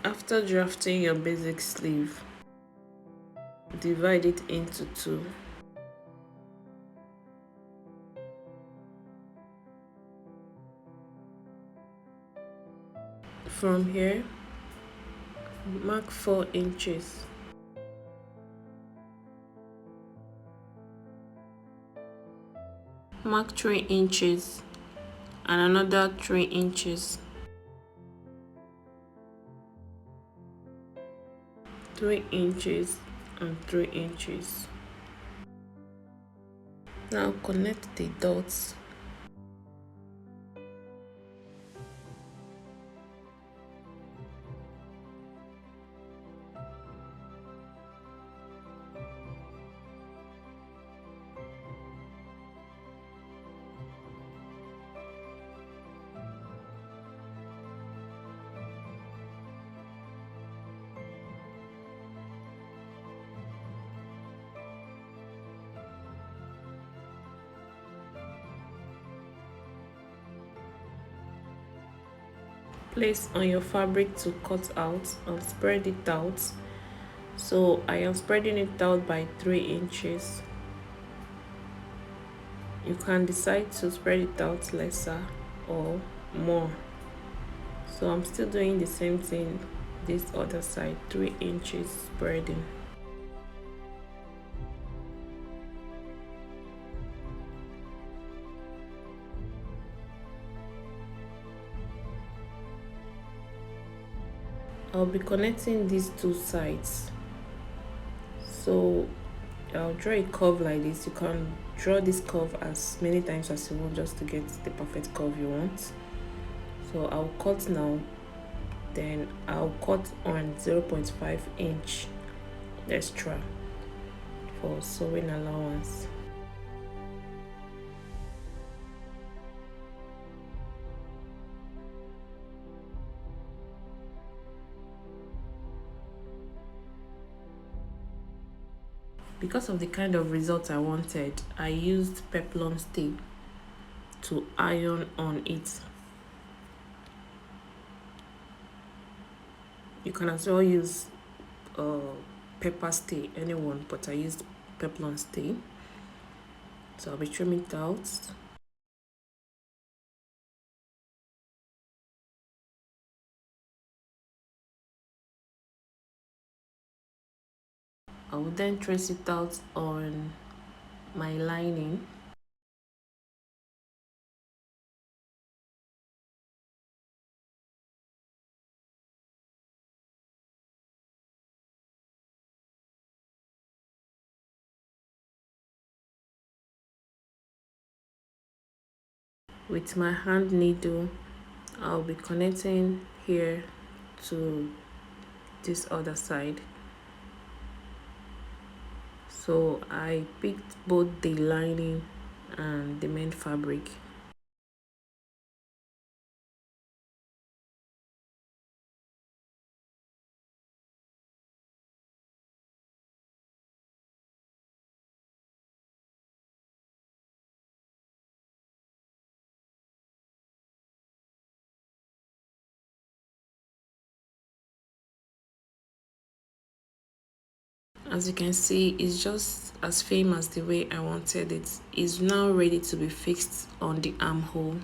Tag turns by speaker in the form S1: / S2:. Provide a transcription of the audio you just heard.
S1: After drafting your basic sleeve, divide it into two. From here, mark 4 inches. Mark 3 inches and another 3 inches. 3 inches and 3 inches. Now connect the dots. Place on your fabric to cut out and spread it out. So I am spreading it out by 3 inches. You can decide to spread it out lesser or more. So I'm still doing the same thing this other side, 3 inches spreading. I'll be connecting these two sides. So I'll draw a curve like this. You can draw this curve as many times as you want just to get the perfect curve you want. So I'll cut now, then I'll cut on 0.5 inch extra for sewing allowance. Because of the kind of result I wanted, I used peplum stay to iron on it. You can as well use pepper stay, anyone, but I used peplum stay. So I'll be trimming it out. I will then trace it out on my lining. With my hand needle, I'll be connecting here to this other side. So I picked both the lining and the main fabric. As you can see, it's just as firm as the way I wanted it. It's now ready to be fixed on the armhole.